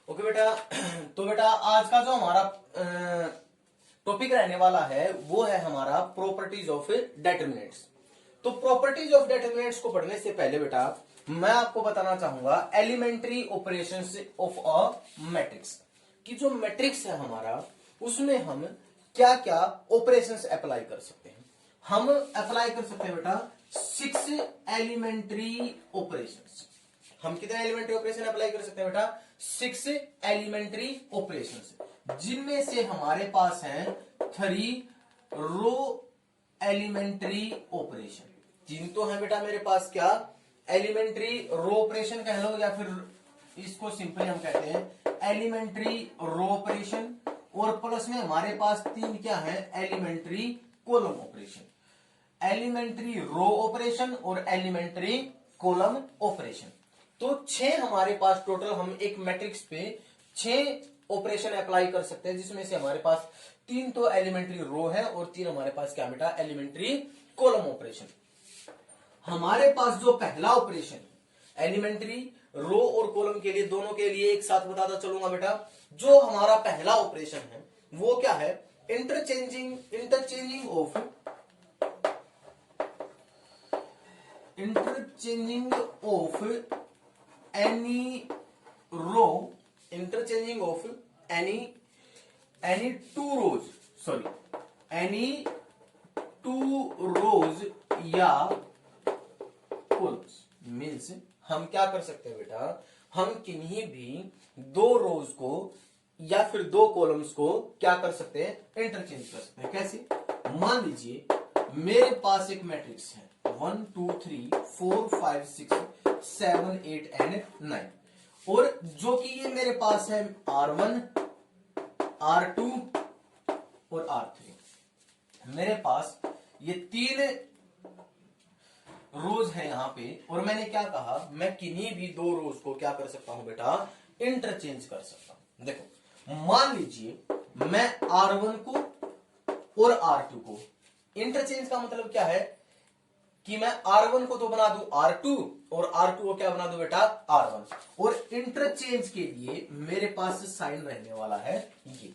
Okay बेटा। तो बेटा आज का जो हमारा टॉपिक रहने वाला है वो है हमारा प्रॉपर्टीज ऑफ डेटर्मिनेंट्स। तो प्रॉपर्टीज ऑफ डेटर्मिनेंट्स को पढ़ने से पहले बेटा मैं आपको बताना चाहूंगा elementary operations of a matrix कि जो मैट्रिक्स है हमारा उसमें हम क्या क्या ऑपरेशंस अप्लाई कर सकते हैं। हम अप्लाई कर सकते हैं बेटा 6 एलिमेंट्री ऑपरेशंस। हम कितने एलिमेंट्री ऑपरेशन अप्लाई कर सकते हैं बेटा 6 एलिमेंट्री ऑपरेशंस, जिनमें से हमारे पास है 3 रो एलिमेंट्री ऑपरेशन। जिन तो है बेटा मेरे पास क्या एलिमेंट्री रो ऑपरेशन कह लो या फिर इसको सिंपली हम कहते हैं एलिमेंट्री रो ऑपरेशन, और प्लस में हमारे पास 3 क्या है elementary column operation. Elementary row operation और एलिमेंट्री कॉलम ऑपरेशन। तो 6 हमारे पास टोटल हम एक मैट्रिक्स पे 6 ऑपरेशन अप्लाई कर सकते हैं, जिसमें से हमारे पास 3 तो एलिमेंट्री रो है और 3 हमारे पास क्या बेटा एलिमेंट्री कॉलम ऑपरेशन। हमारे पास जो पहला ऑपरेशन एलिमेंट्री रो और कॉलम के लिए दोनों के लिए एक साथ बताता चलूंगा बेटा। जो हमारा पहला ऑपरेशन है वो क्या है interchanging of any row, interchanging of any two rows, sorry, any two rows या कॉलम्स। मीन्स हम क्या कर सकते हैं बेटा, हम किन्हीं भी 2 रोज को या फिर 2 कॉलम्स को क्या कर सकते हैं इंटरचेंज कर सकते हैं। कैसे? मान लीजिए मेरे पास एक मैट्रिक्स है 1 2 3 4 5 6 7 8 एंड 9, और जो कि ये मेरे पास है R1 R2 और R3। मेरे पास ये 3 रोज है यहां पे, और मैंने क्या कहा मैं किन्हीं भी 2 रोज को क्या कर सकता हूं बेटा इंटरचेंज कर सकता हूं। देखो मान लीजिए मैं R1 को और R2 को इंटरचेंज का मतलब क्या है कि मैं R1 को तो बना दूं R2 और R2 को क्या बना दूं बेटा R1, और इंटरचेंज के लिए मेरे पास साइन रहने वाला है ये।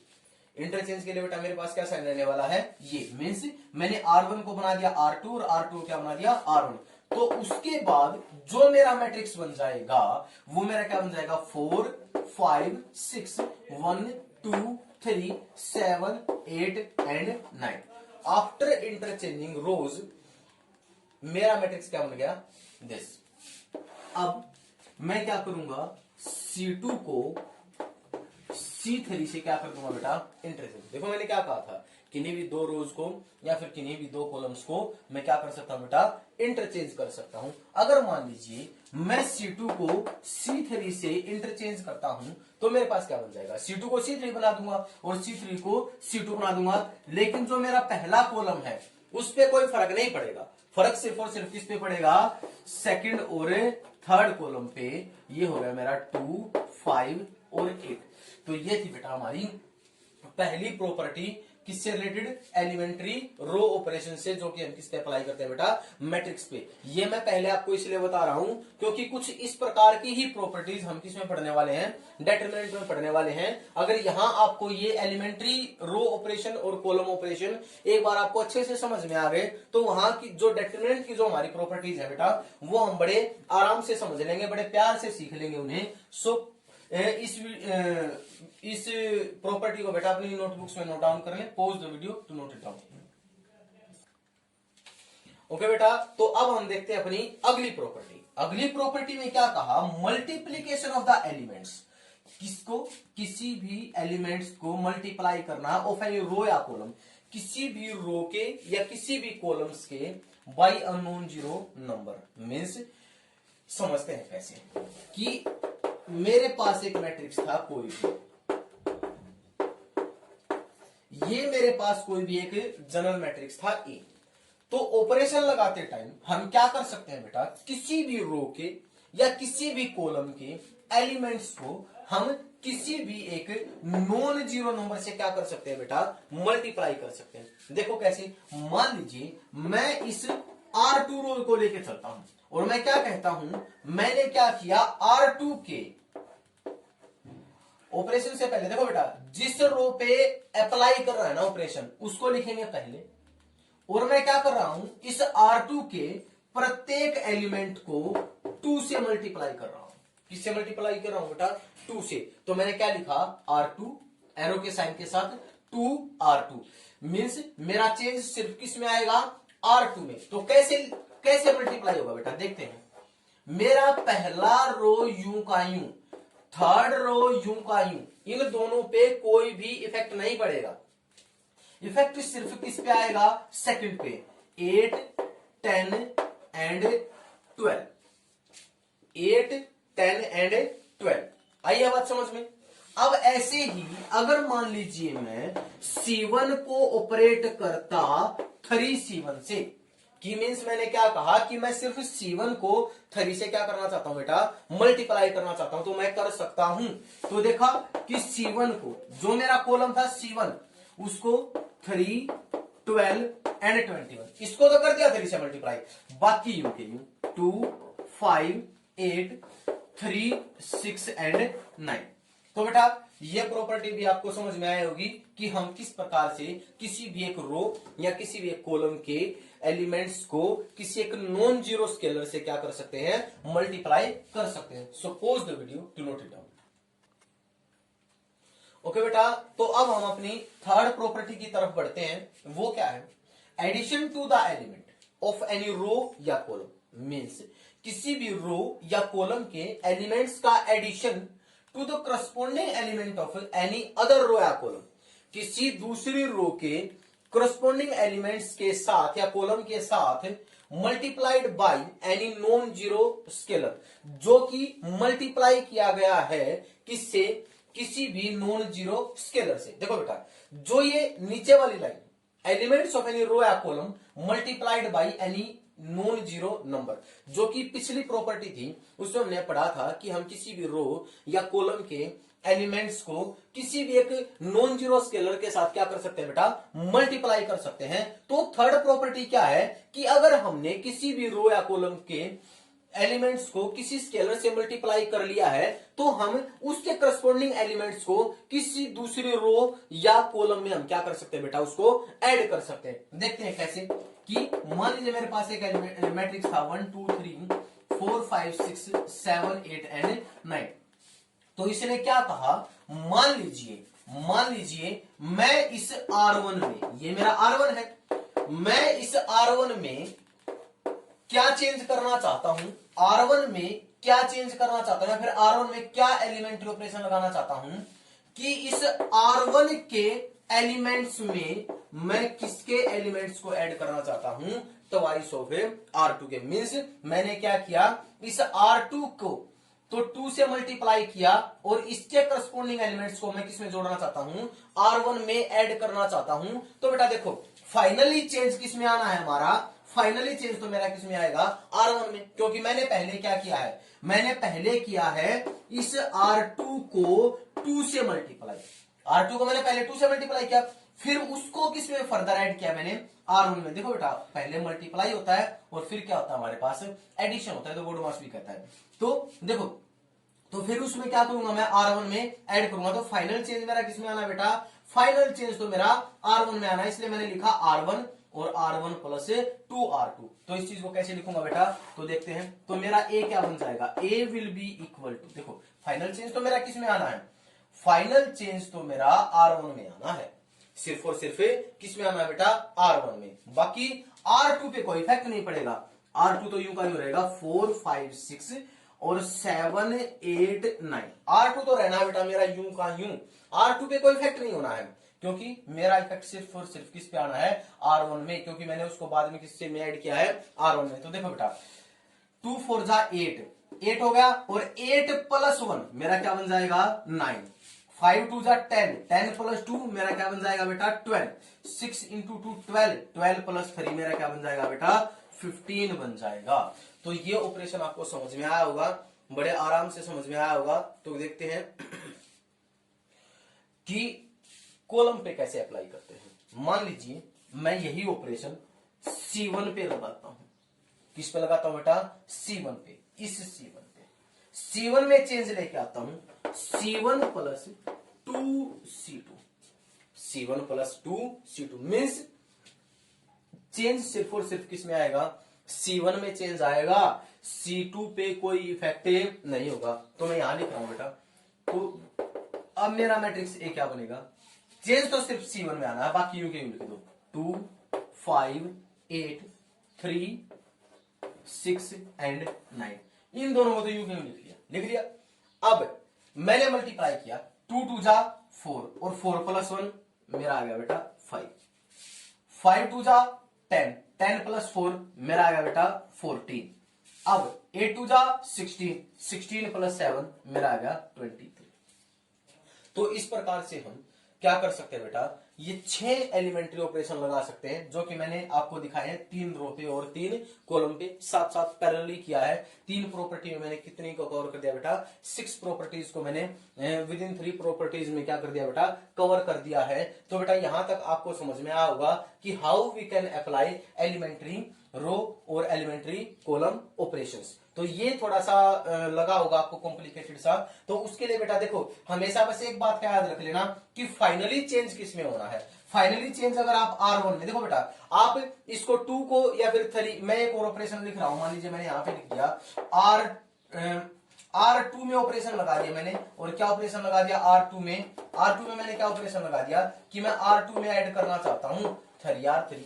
इंटरचेंज के लिए बेटा मेरे पास क्या साइन रहने वाला है ये। मींस मैंने R1 को बना दिया R2 और R2 को क्या बना दिया R1। तो उसके बाद जो मेरा मैट्रिक्स बन जाएगा वो मेरा क्या बन जाएगा 4 5 6 1 2 3 7 8 एंड 9। आफ्टर इंटरचेंजिंग रोज मेरा मैट्रिक्स क्या बन गया दिस। अब मैं क्या करूंगा C2 को C3 से क्या कर दूंगा बेटा इंटरचेंज। देखो मैंने क्या कहा था किन्हीं भी 2 रोज को या फिर किन्हीं भी 2 कॉलम्स को मैं क्या कर सकता हूं बेटा इंटरचेंज कर सकता हूं। अगर मान लीजिए मैं C2 को C3 से इंटरचेंज करता हूं तो मेरे पास क्या बन जाएगा C2 को C3 बना दूंगा और C3 को C2 बना दूंगा। लेकिन जो मेरा पहला कॉलम है उस पर कोई फर्क नहीं पड़ेगा, फर्क सिर्फ और सिर्फ किस पे पड़ेगा सेकंड और थर्ड कॉलम पे। ये हो गया मेरा 2 5 और 8। तो ये थी बेटा हमारी पहली प्रॉपर्टी किससे रिलेटेड एलिमेंट्री रो ऑपरेशन से, जो कि हम किस पे अप्लाई करते हैं बेटा मैट्रिक्स पे। ये मैं पहले आपको इसलिए बता रहा हूं क्योंकि कुछ इस प्रकार की ही प्रॉपर्टीज हम किस में पढ़ने वाले हैं डेटरमिनेंट में पढ़ने वाले हैं। अगर यहां आपको ये एलिमेंट्री रो ऑपरेशन और कॉलम ऑपरेशन एक बार आपको अच्छे से समझ में आ गए तो वहां की जो डेटरमिनेंट की जो हमारी प्रॉपर्टीज है बेटा वो हम बड़े आराम से समझ लेंगे, बड़े प्यार से सीख लेंगे उन्हें। सो इस प्रॉपर्टी को बेटा अपनी नोटबुक्स में नोट डाउन कर लें। Pause the video to note it down. Okay बेटा, तो अब हम देखते हैं अपनी अगली प्रॉपर्टी। अगली प्रॉपर्टी में क्या कहा मल्टीप्लीकेशन ऑफ द एलिमेंट्स। किसको किसी भी एलिमेंट्स को मल्टीप्लाई करना ऑफ एनी रो या कॉलम, किसी भी रो के या किसी भी कॉलम्स के by unknown zero number. Means समझते हैं कैसे कि मेरे पास एक मैट्रिक्स था कोई भी, ये मेरे पास कोई भी एक जनरल मैट्रिक्स था ए। तो ऑपरेशन लगाते टाइम हम क्या कर सकते हैं बेटा किसी भी रो के या किसी भी कॉलम के एलिमेंट्स को हम किसी भी एक नॉन जीरो नंबर से क्या कर सकते हैं बेटा मल्टीप्लाई कर सकते हैं। देखो कैसे, मान लीजिए मैं इस R2 रो को लेके चलता हूं और मैं क्या कहता हूं मैंने क्या किया R2 के ऑपरेशन से पहले देखो बेटा, जिस रो पे अप्लाई कर रहा है ना ऑपरेशन, उसको लिखेंगे पहले। और मैं क्या कर रहा हूं, इस R2 के प्रत्येक एलिमेंट को 2 से मल्टीप्लाई कर रहा हूं। किससे मल्टीप्लाई कर रहा हूं बेटा? 2 से। तो मैंने क्या लिखा, R2 एरो के साइन के साथ 2R2 मीन्स मेरा चेंज सिर्फ किस में आएगा? R2 में। तो कैसे मल्टीप्लाई होगा बेटा, देखते हैं। मेरा पहला रो यूं का यूं, थर्ड रो यूं का यूं, इन दोनों पे कोई भी इफेक्ट नहीं पड़ेगा। इफेक्ट सिर्फ किस पे आएगा? सेकंड पे। 8, 10 एंड 12। 8, 10 एंड 12। आई है बात समझ में? अब ऐसे ही अगर मान लीजिए मैं C1 को ऑपरेट करता 3C1 से, कि मीन्स मैंने क्या कहा कि मैं सिर्फ C1 को 3 से क्या करना चाहता हूं बेटा? मल्टीप्लाई करना चाहता हूं। तो मैं कर सकता हूं। तो देखा कि C1 को, जो मेरा कॉलम था C1, उसको 3, 12 एंड 21, इसको तो कर दिया 3 से मल्टीप्लाई। बाकी यू के यू 2, 5, 8, 3, 6 एंड 9। तो बेटा ये प्रॉपर्टी भी आपको समझ में आई होगी कि हम किस प्रकार से किसी भी एक रो या किसी भी एक कॉलम के एलिमेंट्स को किसी एक नॉन जीरो स्केलर से क्या कर सकते हैं? मल्टीप्लाई कर सकते हैं। So pause the video to note it down. Okay बेटा, तो अब हम अपनी थर्ड प्रॉपर्टी की तरफ बढ़ते हैं। वो क्या है? Addition to the element of any row या कॉलम मीन्स किसी भी रो या कॉलम के एलिमेंट्स का addition to the corresponding element of any other row या कॉलम, किसी दूसरी रो के करस्पॉन्डिंग एलिमेंट्स के साथ या कॉलम के साथ multiplied by any non zero scalar, जो कि मल्टीप्लाई किया गया है किससे? किसी भी नॉन जीरो स्केलर से। देखो बेटा, जो ये नीचे वाली line elements of any row या column multiplied by any non zero number, जो कि पिछली प्रॉपर्टी थी, उसमें हमने पढ़ा था कि हम किसी भी रो या कॉलम के एलिमेंट्स को किसी भी एक नॉन जीरो स्केलर के साथ क्या कर सकते हैं बेटा? मल्टीप्लाई कर सकते हैं। तो थर्ड प्रॉपर्टी क्या है कि अगर हमने किसी भी रो या कॉलम के एलिमेंट्स को किसी स्केलर से मल्टीप्लाई कर लिया है, तो हम उसके करस्पॉन्डिंग एलिमेंट्स को किसी दूसरी रो या कॉलम में हम क्या कर सकते हैं बेटा? उसको ऐड कर सकते हैं। देखते हैं कैसे। कि मान लीजिए मेरे पास एक मैट्रिक्स था 1 2 3 4 5 6 7 8 एंड 9। तो इसने क्या कहा, मान लीजिए मैं इस R1 में, ये मेरा R1 है, मैं इस R1 में क्या चेंज करना चाहता हूं? R1 में क्या चेंज करना चाहता हूं, या फिर R1 में क्या एलिमेंट्री ऑपरेशन लगाना चाहता हूं कि इस R1 के एलिमेंट्स में मैं किसके एलिमेंट्स को ऐड करना चाहता हूं? ट्वाइस ऑफ R2 के। मींस मैंने क्या किया, इस R2 को तो 2 से मल्टीप्लाई किया और इसके करस्पॉन्डिंग एलिमेंट्स को मैं किसमें जोड़ना चाहता हूं? R1 में ऐड करना चाहता हूं। तो बेटा देखो, फाइनली चेंज किसमें आना है हमारा? फाइनली चेंज तो मेरा किसमें आएगा? R1 में, क्योंकि मैंने पहले क्या किया है? मैंने पहले किया है इस R2 को 2 से मल्टीप्लाई। R2 को मैंने पहले 2 से मल्टीप्लाई किया, फिर उसको किसमें फर्दर ऐड किया मैंने? R1 में। देखो बेटा, पहले मल्टीप्लाई होता है और फिर क्या होता है हमारे पास? एडिशन होता है, तो बोडोमास भी कहता है। तो देखो, तो फिर उसमें क्या करूंगा मैं? R1 में ऐड करूंगा। तो फाइनल चेंज मेरा किसमें आना बेटा? फाइनल चेंज तो मेरा R1 में आना है, इसलिए मैंने लिखा R1 और R1 प्लस 2R2। तो इस चीज को कैसे लिखूंगा बेटा? तो देखते हैं। तो मेरा A क्या बन जाएगा? A will be equal to, देखो फाइनल चेंज तो मेरा किसमें आना है? फाइनल चेंज तो मेरा R1 में आना है, सिर्फ और सिर्फ किसमें आना है बेटा? R1 में। बाकी R2 पे कोई इफेक्ट नहीं पड़ेगा। R2 तो यूं का यूं रहेगा 4 5 6 और 7 8 9। R2 तो रहना है बेटा मेरा यूं का यूं। R2 पे कोई इफेक्ट नहीं होना है, क्योंकि मेरा इफेक्ट सिर्फ और सिर्फ किस पे आना है? R1 में, क्योंकि मैंने उसको बाद में किससे में ऐड किया है? R1 में। तो देखो बेटा, 2 4 जा 8 हो गया, और 8 प्लस 1 मेरा क्या बन जाएगा? 9। 5 2 जा 10, 10 प्लस 2 मेरा क्या बन जाएगा बेटा? 12। 6 इंटू 2 12, 12 प्लस 3 मेरा क्या बन जाएगा बेटा? 15 बन जाएगा। तो ये ऑपरेशन आपको समझ में आया होगा, बड़े आराम से समझ में आया होगा। तो देखते हैं कि कॉलम पे कैसे अप्लाई करते हैं। मान लीजिए मैं यही ऑपरेशन C1 पे लगाता हूं। किस पे लगाता हूं बेटा? C1 पे। इस C1 पे, C1 में चेंज लेके आता हूं। C1 plus 2C2, C1 plus 2C2 means change सिर्फ और सिर्फ किस में आएगा, C1 में चेंज आएगा, C2 पे कोई इफेक्टिव नहीं होगा। तो मैं यहां लिख रहा हूं बेटा, तो अब मेरा मैट्रिक्स ए क्या बनेगा, चेंज तो सिर्फ C1 में आना है, बाकी यू के यू लिख दो, 2 5 8 3 6 एंड 9, इन दोनों को तो यू के यू लिख लिया। अब मैंने मल्टीप्लाई किया, 2 2 जा 4 और 4 प्लस 1 मेरा आ गया बेटा 5, 5 2 जा 10, 10 प्लस 4 मेरा आ गया बेटा 14। अब 8 2 जा 16, 16 प्लस 7 मेरा आ गया 23। तो इस प्रकार से हम क्या कर सकते हैं बेटा, ये 6 एलिमेंट्री ऑपरेशन लगा सकते हैं, जो कि मैंने आपको दिखाए हैं 3 रो पे और 3 कॉलम पे, साथ साथ पैरेलली किया है। 3 प्रॉपर्टी में मैंने कितनी को कवर कर दिया बेटा, 6 प्रॉपर्टीज को मैंने विद इन 3 प्रॉपर्टीज में क्या कर दिया बेटा, कवर कर दिया है। तो बेटा यहां तक आपको समझ में आया होगा कि how we can apply elementary row और एलिमेंट्री कॉलम ऑपरेशंस। तो ये थोड़ा सा लगा होगा आपको कॉम्प्लिकेटेड सा, तो उसके लिए बेटा देखो हमेशा बस एक बात का याद रख लेना कि फाइनली चेंज किस में होना है। फाइनली चेंज अगर आप R1 में देखो बेटा, आप इसको 2 को या फिर 3, मैं एक और ऑपरेशन लिख रहा हूं, मान लीजिए मैंने यहां पे लिख दिया R2 में ऑपरेशन लगा दिया मैंने, और क्या ऑपरेशन लगा दिया R2 में मैंने क्या ऑपरेशन लगा दिया कि मैं R2 में ऐड करना चाहता हूं 3R3,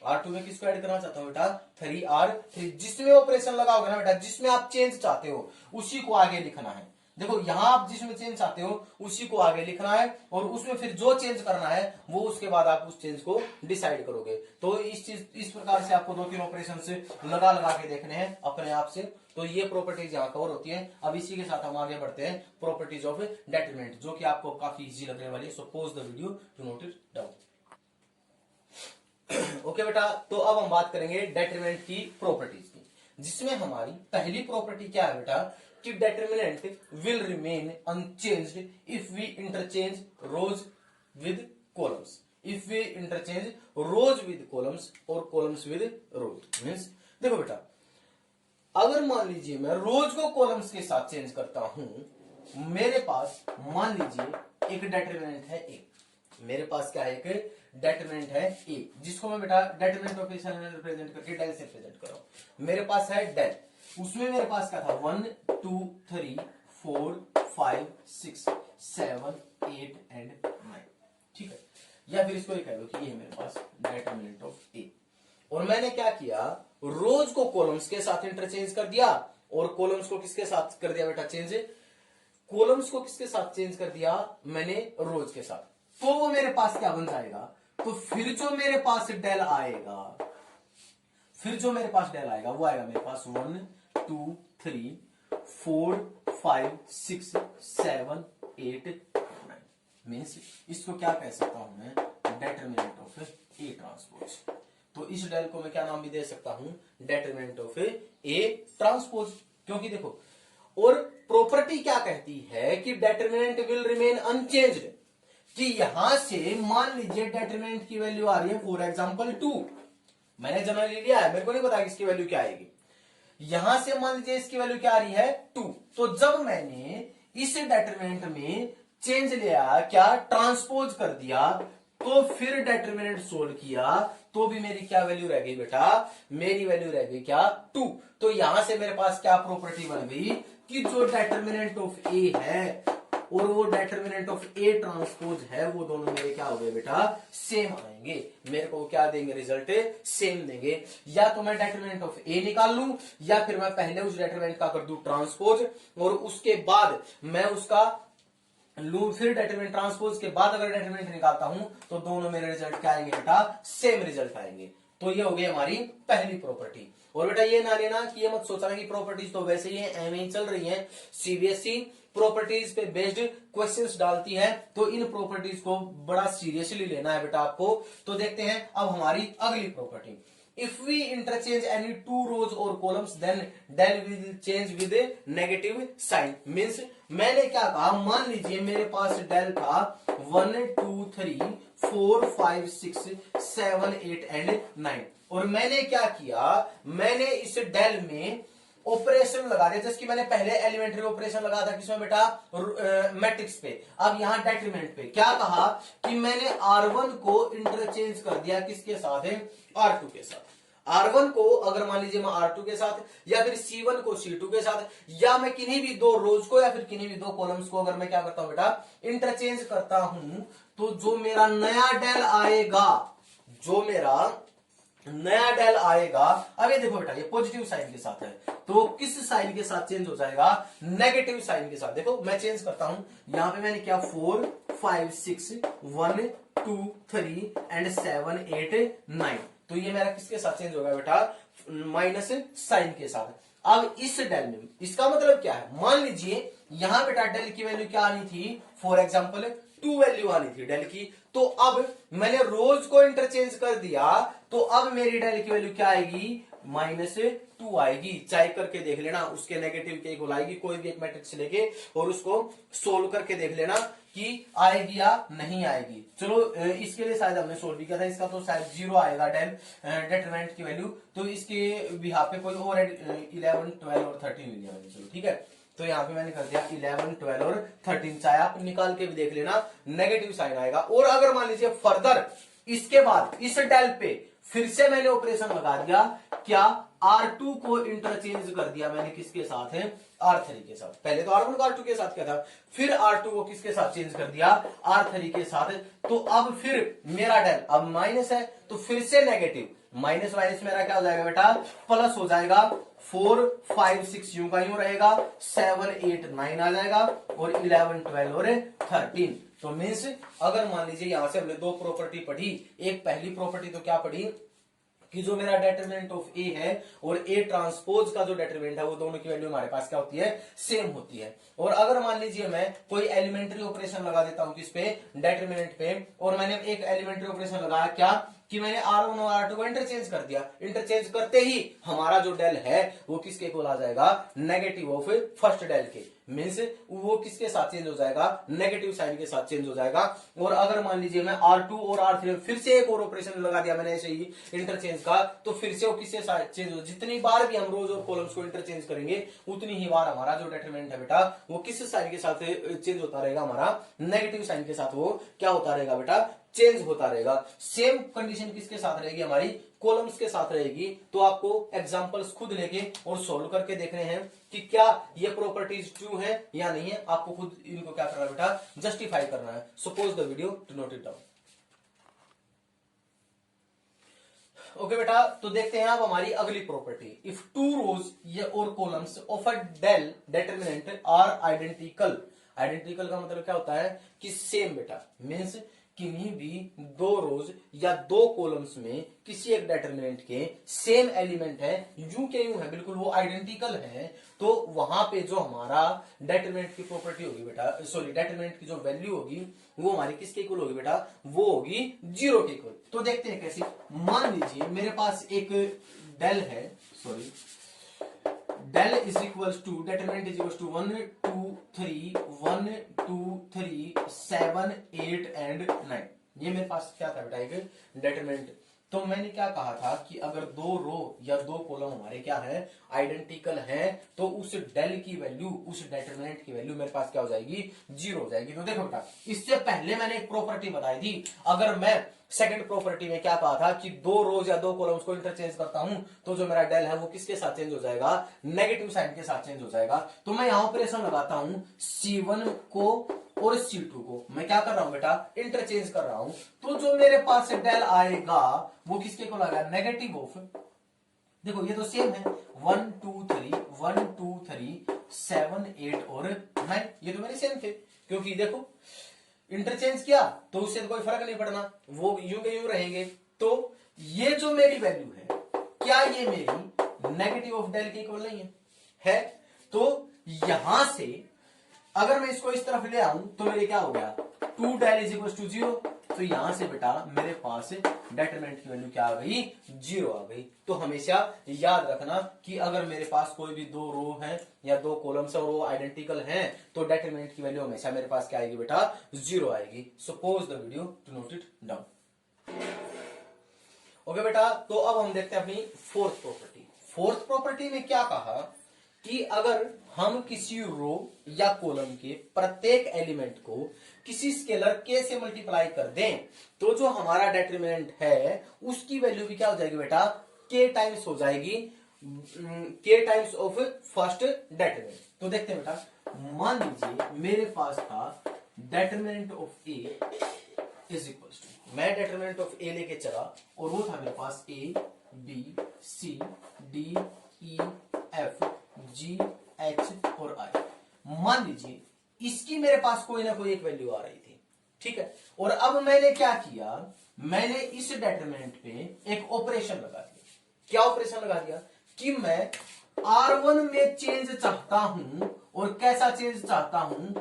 R2 में किसको ऐड करना चाहता हूं बेटा 3R3, जिसमें ऑपरेशन लगाओगे ना बेटा, जिसमें आप चेंज चाहते हो उसी को आगे लिखना है। देखो यहां आप जिसमें चेंज चाहते हो उसी को आगे लिखना है, और उसमें फिर जो चेंज करना है वो उसके बाद आप उस चेंज को डिसाइड करोगे। तो इस प्रकार से आपको 2-3 ऑपरेशन से लगा के देखने हैं अपने आप से। तो ये प्रॉपर्टीज यहाँ कवर होती है। अब इसी के साथ हम आगे बढ़ते हैं प्रॉपर्टीज ऑफ डेटरमिनेंट, जो कि आपको काफी इजी लगने वाली है। So pause the video to note it down. Okay बेटा, तो अब हम बात करेंगे डेटरमिनेंट की प्रॉपर्टीज की, जिसमें हमारी पहली प्रॉपर्टी क्या है बेटा कि determinant will remain unchanged if we interchange rows with columns, if we interchange rows with columns और कॉलम्स विद रोज। मींस देखो बेटा, अगर मान लीजिए मैं रोज को कॉलम्स के साथ चेंज करता हूं, मेरे पास मान लीजिए एक डेटरमिनेंट है ए, मेरे पास क्या है एक डेटरमिनेंट है ए, जिसको मैं बेटा डेटरमिनेंट ऑपरेशन में रिप्रेजेंट करके डेल से रिप्रेजेंट कर रहा हूं। मेरे पास है डेल, उसमें मेरे पास क्या था 1 2 3 4 5 6 7 8 एंड 9, ठीक है। या फिर इसको ये कह लो कि ये मेरे पास डेटरमिनेंट ऑफ ए, और मैंने क्या किया, रोज को कॉलम्स के साथ इंटरचेंज कर दिया और कॉलम्स को किसके साथ कर दिया बेटा चेंज, कॉलम्स को किसके साथ चेंज कर दिया मैंने रोज के साथ। तो वो मेरे पास क्या बन जाएगा, तो फिर जो मेरे पास डेल आएगा, वो आएगा मेरे पास 1 2 3 4 5 6 7 8 9। मीन्स इसको क्या कह सकता हूं मैं, डेटरमिनेंट ऑफ ए ट्रांसपोज। तो इस डेल को मैं क्या नाम भी दे सकता हूं, डेटरमिनेंट ऑफ ए ट्रांसपोज। क्योंकि देखो, और प्रॉपर्टी क्या कहती है कि डेटरमिनेंट विल रिमेन अनचेंज्ड, कि यहां से मान लीजिए डेटरमिनेंट की वैल्यू आ रही है फॉर एग्जांपल 2, मैंने जनरली लिया है, मेरे को नहीं पता कि इसकी वैल्यू क्या आएगी। यहां से मान लीजिए इसकी वैल्यू क्या आ रही है 2, तो जब मैंने इस डेटरमिनेंट में चेंज लिया, क्या ट्रांसपोज कर दिया, तो फिर डेटरमिनेंट सोल्व किया, तो भी मेरी क्या वैल्यू रह गई बेटा, मेरी वैल्यू रह गई क्या 2। तो यहां से मेरे पास क्या प्रॉपर्टी बन गई कि जो डेटरमिनेंट ऑफ ए है और वो डेटरमिनेंट ऑफ ए ट्रांसपोज है, वो दोनों मेरे क्या हो गए बेटा, सेम आएंगे। मेरे को क्या देंगे, रिजल्ट सेम देंगे। या तो मैं डेटरमिनेंट ऑफ ए निकाल लूं, या फिर मैं पहले उस डेटरमिनेंट का कर दूं ट्रांसपोज, और उसके बाद मैं उसका लू, फिर डेटरमिनेंट ट्रांसपोज के बाद अगर डेटरमिनेंट निकालता हूं, तो दोनों मेरे रिजल्ट क्या आएंगे बेटा, सेम रिजल्ट आएंगे। तो ये हो गई हमारी पहली प्रॉपर्टी। और बेटा ये ना लेना कि ये मत सोचना कि प्रॉपर्टीज तो वैसे ही है, एवं ही चल रही है। सीबीएसई प्रॉपर्टीज पे बेस्ड क्वेश्चंस डालती है, तो इन प्रॉपर्टीज को बड़ा सीरियसली लेना है बेटा आपको। तो देखते हैं अब हमारी अगली property, if we interchange any 2 rows और columns then del will change with negative sign. Means मैंने क्या कहा, मान लीजिए मेरे पास डेल था 1 2 3 4 5 6 7 8 एंड 9, और मैंने क्या किया, मैंने इस डेल में ऑपरेशन लगा दिया, जैसे कि मैंने पहले एलिमेंट्री ऑपरेशन लगा था किसमें बेटा, मैट्रिक्स पे। अब यहां डेटरमिनेंट पे क्या कहा कि मैंने R1 को इंटरचेंज कर दिया किसके साथ है, R2 के साथ। R1 को अगर मान लीजिए मैं R2 के साथ, या फिर C1 को C2 के साथ, या मैं किन्हीं भी दो रोज को या फिर किन्हीं भी दो कॉलम्स को अगर मैं क्या करता हूं बेटा, इंटरचेंज करता हूं, तो जो मेरा नया डेल आएगा, जो मेरा नया डेल आएगा, अब ये देखो बेटा ये पॉजिटिव साइन के साथ है, तो किस साइन के साथ चेंज हो जाएगा, नेगेटिव साइन के साथ। देखो मैं चेंज करता हूं, यहां पे मैंने क्या 4 5 6 1 2 3 एंड 7 8 9, तो ये मेरा किसके साथ चेंज होगा बेटा, माइनस साइन के साथ। अब इस डेल में इसका मतलब क्या है, मान लीजिए यहां बेटा डेल की वैल्यू क्या आनी थी, फॉर एग्जाम्पल 2 वैल्यू आनी थी डेल की, तो अब मैंने रोज को इंटरचेंज कर दिया, तो अब मेरी डेल की वैल्यू क्या आएगी, -2 आएगी। चेक करके देख लेना, उसके नेगेटिव के इक्वल आएगी, कोई भी एक मैट्रिक्स लेके और उसको सोल्व करके देख लेना कि आएगी या नहीं आएगी। चलो इसके लिए शायद हमने सोल्व भी किया था, इसका तो शायद 0 आएगा डेल डेटरमिनेंट की वैल्यू, तो इसके बिहाफ पे कोई और 11 12 और 13 लिया मैंने। चलो ठीक है, तो यहाँ पे मैंने कर दिया 11 12 और 13, चाहे आप निकाल के भी देख लेना, नेगेटिव साइन आएगा। और अगर मान लीजिए फर्दर इसके बाद इस डेल पे फिर से मैंने ऑपरेशन लगा दिया, क्या R2 को इंटरचेंज कर दिया मैंने किसके साथ है, R3 के साथ। पहले तो R1 को R2 के साथ क्या था, फिर R2 को किसके साथ चेंज कर दिया, R3 के साथ, तो अब फिर मेरा डेल अब माइनस है, तो फिर से नेगेटिव, माइनस माइनस मेरा क्या हो जाएगा बेटा, प्लस हो जाएगा, 4 5 6 यूं का यूं रहेगा, 7 8 9 आ जाएगा, और 11 12 और 13। तो मीन्स अगर मान लीजिए यहां से हमने दो प्रॉपर्टी पढ़ी, एक पहली प्रॉपर्टी तो क्या पढ़ी कि जो मेरा डेटरमिनेंट ऑफ ए है और ए ट्रांसपोज का जो डेटरमिनेंट है वो दोनों की वैल्यू हमारे पास क्या होती है, सेम होती है। और अगर मान लीजिए मैं कोई एलिमेंट्री ऑपरेशन लगा देता हूं किस पे, डेटरमिनेंट पे, और मैंने एक एलिमेंट्री ऑपरेशन लगाया क्या कि मैंने R1 और R2 को इंटरचेंज कर दिया, इंटरचेंज करते ही हमारा जो डेल है वो किसके इक्वल आ जाएगा, नेगेटिव ऑफ फर्स्ट डेल के, मीन्स वो किसके साथ चेंज हो जाएगा, नेगेटिव साइन के साथ चेंज हो जाएगा। और अगर मान लीजिए मैं R2 और R3 फिर से एक और ऑपरेशन लगा दिया मैंने ऐसे ही इंटरचेंज का, तो फिर से वो किसके साथ चेंज हो, जितनी बार भी हम रोज और कॉलम्स को इंटरचेंज करेंगे उतनी ही बार हमारा जो डेटरमिनेंट है बेटा वो किस साइन के साथ चेंज होता रहेगा, हमारा नेगेटिव साइन के साथ वो क्या होता रहेगा बेटा, चेंज होता रहेगा। सेम कंडीशन किसके साथ रहेगी, हमारी कॉलम्स के साथ रहेगी। तो आपको एग्जांपल्स खुद लेके और सोल्व करके देखने हैं कि क्या ये प्रॉपर्टीज ट्रू है या नहीं है, आपको खुद इनको क्या करना है बेटा, जस्टिफाई करना है। Suppose the video to note it down. Okay बेटा, तो देखते हैं आप हमारी अगली प्रॉपर्टी, इफ टू रोज और columns of a del determinant are identical. Identical का मतलब क्या होता है कि सेम बेटा, मीन्स किन्हीं भी दो रोज या दो कॉलम्स में किसी एक डेटरमिनेंट के सेम एलिमेंट है, यूं के यूं है, बिल्कुल वो आइडेंटिकल है, तो वहां पे जो हमारा डेटरमिनेंट की प्रॉपर्टी होगी बेटा, सॉरी डेटरमिनेंट की जो वैल्यू होगी वो हमारी किसके इक्वल होगी बेटा, वो होगी 0 के इक्वल। तो देखते हैं कैसे। मान लीजिए मेरे पास एक डेल है, sorry del is equals to determinant is equals to 1 2 3 1 2 3 7 8 and 9। ये मेरे पास क्या था बेटा, एक डेटरमिनेंट। तो मैंने क्या कहा था कि अगर दो रो या दो कॉलम हमारे क्या है, आइडेंटिकल हैं, तो उस डेल की वैल्यू, उस डेटरमिनेंट की वैल्यू मेरे पास क्या हो जाएगी, 0 हो जाएगी। तो देखो बेटा, इससे पहले मैंने एक प्रॉपर्टी बताई थी, अगर मैं सेकंड प्रॉपर्टी में क्या कहा था कि दो रोज या दो कॉलम्स को इंटरचेंज करता हूं तो जो मेरा डेल है वो किसके साथ चेंज हो जाएगा, नेगेटिव साइन के साथ चेंज हो जाएगा। तो मैं यहां ऑपरेशन लगाता हूं, C1 को और C2 को मैं क्या कर रहा हूं बेटा, इंटरचेंज कर रहा हूं, तो जो मेरे पास डेल आएगा वो किसके इक्वल आएगा, नेगेटिव ऑफ, देखो ये तो सेम है, 1 2 3 1 2 3 7 8 और 9, ये तो मेरे सेम थे, क्योंकि देखो इंटरचेंज किया तो उससे तो कोई फर्क नहीं पड़ना, वो यूं के यूं रहेंगे। तो ये जो मेरी वैल्यू है, क्या ये मेरी नेगेटिव ऑफ डेल के इक्वल नहीं है? तो यहां से अगर मैं इसको इस तरफ ले आऊं तो मेरे क्या हो गया, 2 डेल इज इक्वल टू 0। तो यहां से बेटा मेरे पास डेटरमिनेंट की वैल्यू क्या आ गई, 0 आ गई। तो हमेशा याद रखना कि अगर मेरे पास कोई भी दो रो है या दो कॉलम्स और वो आइडेंटिकल हैं तो डेटरमिनेंट की वैल्यू हमेशा मेरे पास क्या आएगी बेटा, 0 आएगी। Suppose the video to note it down. Okay बेटा, तो अब हम देखते हैं अपनी फोर्थ प्रॉपर्टी। फोर्थ प्रॉपर्टी में क्या कहा कि अगर हम किसी रो या कॉलम के प्रत्येक एलिमेंट को किसी स्केलर के से मल्टीप्लाई कर दें तो जो हमारा डिटरमिनेंट है उसकी वैल्यू भी क्या हो जाएगी बेटा, के टाइम्स हो जाएगी, के टाइम्स ऑफ फर्स्ट डिटरमिनेंट। तो देखते हैं बेटा, मान लीजिए मेरे पास था determinant of A is equal to, मैं डिटरमिनेंट ऑफ ए लेके चला और वो था मेरे पास A B C D E F G H और आई। मान लीजिए इसकी मेरे पास कोई ना कोई एक वैल्यू आ रही थी, ठीक है। और अब मैंने क्या किया, मैंने इस डिटरमिनेंट पे एक ऑपरेशन लगा दिया। क्या ऑपरेशन लगा दिया कि मैं R1 में चेंज चाहता हूं, और कैसा चेंज चाहता हूं,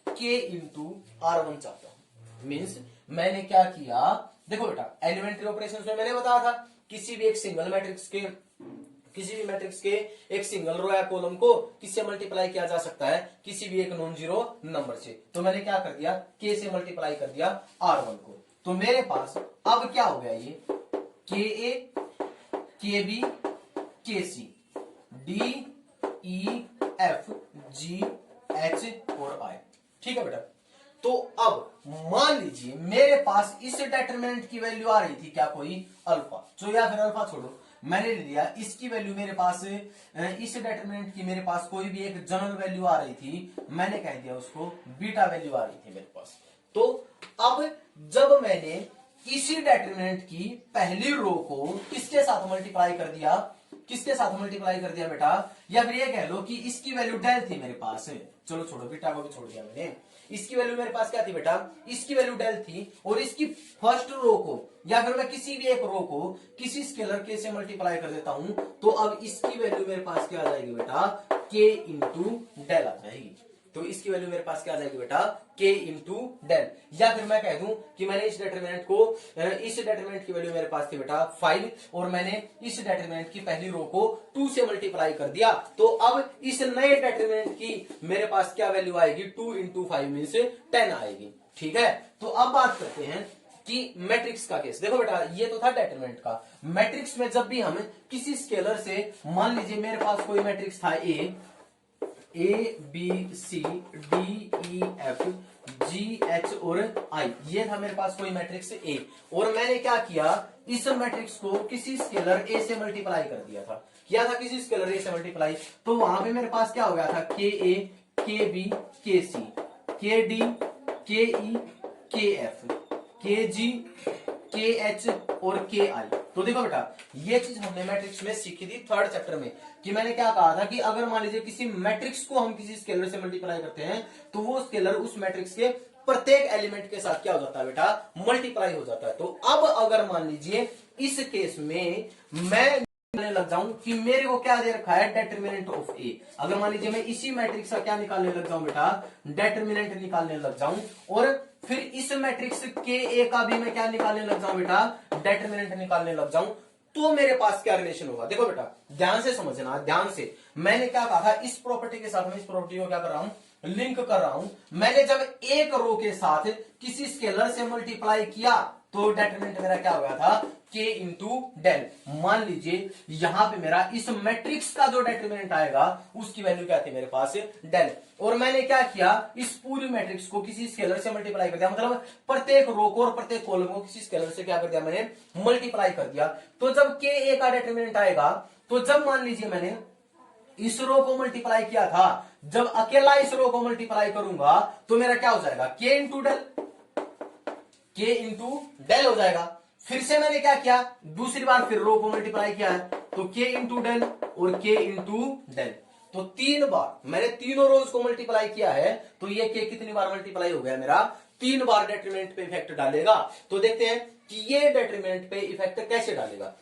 K इंटू R1 चाहता हूं। मीन्स मैंने क्या किया, देखो बेटा एलिमेंट्री ऑपरेशंस में मैंने बताया था किसी भी एक सिंगल मैट्रिक्स के, किसी भी मैट्रिक्स के एक सिंगल रो या कॉलम को किससे मल्टीप्लाई किया जा सकता है, किसी भी एक नॉन जीरो नंबर से। तो मैंने क्या कर दिया, K से मल्टीप्लाई कर दिया R1 को। तो मेरे पास अब क्या हो गया, ये KA KB KC DEF GH और I, ठीक है बेटा। तो अब मान लीजिए मेरे पास इस डिटरमिनेंट की वैल्यू आ रही थी क्या, कोई अल्फा, जो या फिर अल्फा छोड़ो, मैंने ले लिया इसकी वैल्यू मेरे पास, इस डिटरमिनेंट की मेरे पास कोई भी एक जनरल वैल्यू आ रही थी, मैंने कह दिया उसको बीटा वैल्यू आ रही थी मेरे पास। तो अब जब मैंने इसी डिटरमिनेंट की पहली रो को किसके साथ मल्टीप्लाई कर दिया, किसके साथ मल्टीप्लाई कर दिया बेटा, या फिर ये कह लो कि इसकी वैल्यू डेल थी मेरे पास, चलो छोड़ो बीटा को भी छोड़ दिया मैंने, इसकी वैल्यू मेरे पास क्या थी बेटा, इसकी वैल्यू डेल थी, और इसकी फर्स्ट रो को या फिर मैं किसी भी एक रो को किसी स्केलर के से मल्टीप्लाई कर देता हूं, तो अब इसकी वैल्यू मेरे पास क्या आ जाएगी बेटा, के इंटू डेल आ जाएगी। तो इसकी वैल्यू मेरे पास क्या आ जाएगी बेटा, के इंटू डेल। या फिर मैं कह दूं कि मैंने इस डिटरमिनेंट को, इस डिटरमिनेंट की वैल्यू मेरे पास थी बेटा 5, और मैंने इस डिटरमिनेंट की पहली रो को 2 से मल्टीप्लाई कर दिया, तो अब इस नए डिटरमिनेंट की मेरे पास क्या वैल्यू आएगी, 2 इंटू 5 मीन्स 10 आएगी, ठीक है। तो अब बात करते हैं कि मैट्रिक्स का केस। देखो बेटा ये तो था डिटरमिनेंट का, मैट्रिक्स में जब भी हम किसी स्केलर से, मान लीजिए मेरे पास कोई मैट्रिक्स था A B C D E F G H और आई, ये था मेरे पास कोई मैट्रिक्स ए, और मैंने क्या किया, इस मैट्रिक्स को किसी स्केलर ए से मल्टीप्लाई कर दिया था, किया था किसी स्केलर ए से मल्टीप्लाई, तो वहां पे मेरे पास क्या हो गया था, के ए के बी के सी के डी के ई के एफ के जी के एच और के आई। तो देखो बेटा ये चीज हमने मैट्रिक्स में सीखी थी 3rd चैप्टर में, कि मैंने क्या कहा था कि अगर मान लीजिए किसी मैट्रिक्स को हम किसी स्केलर से मल्टीप्लाई करते हैं तो वो स्केलर उस मैट्रिक्स के प्रत्येक एलिमेंट के साथ क्या हो जाता है बेटा, मल्टीप्लाई हो जाता है। तो अब अगर मान लीजिए इस केस में मैं निकालने लग जाऊं कि मेरे को क्या दे रखा है, डिटरमिनेंट ऑफ ए, अगर मान लीजिए मैं इसी मैट्रिक्स का क्या निकालने लग जाऊं बेटा, डिटरमिनेंट निकालने लग जाऊं, और फिर इस मैट्रिक्स के ए का भी मैं क्या निकालने लग जाऊं बेटा, डिटरमिनेंट निकालने लग जाऊं, तो मेरे पास क्या रिलेशन होगा। देखो बेटा ध्यान से समझना, ध्यान से, मैंने क्या कहा था, इस प्रॉपर्टी के साथ मैं इस प्रॉपर्टी को क्या कर रहा हूं, लिंक कर रहा हूं। मैंने जब एक रो के साथ किसी स्केलर से मल्टीप्लाई किया तो डिटरमिनेंट मेरा क्या हो गया था, के इंटू डेल। मान लीजिए यहां पे मेरा इस मैट्रिक्स का जो डिटरमिनेंट आएगा उसकी वैल्यू क्या थी मेरे पास, डेल, और मैंने क्या किया, इस पूरी मैट्रिक्स को किसी स्केलर से मल्टीप्लाई कर दिया, मतलब प्रत्येक रो को और प्रत्येक कॉलम को किसी स्केलर से क्या कर दिया, मैंने मल्टीप्लाई कर दिया। तो जब के ए का डिटरमिनेंट आएगा, तो जब मान लीजिए मैंने इस रो को मल्टीप्लाई किया था, जब अकेला इस रो को मल्टीप्लाई करूंगा तो मेरा क्या हो जाएगा, के इंटू डेल, के इंटू डेल हो जाएगा। फिर से मैंने क्या किया, दूसरी बार फिर रो को मल्टीप्लाई किया है, तो के इंटू डेल और के इंटू डेल, तो 3 बार मैंने तीनों रोज को मल्टीप्लाई किया है, तो ये के कितनी बार मल्टीप्लाई हो गया मेरा, 3 बार डिटरमिनेंट पे इफेक्ट डालेगा। तो देखते हैं कि ये डिटरमिनेंट पे इफेक्ट कैसे डालेगा।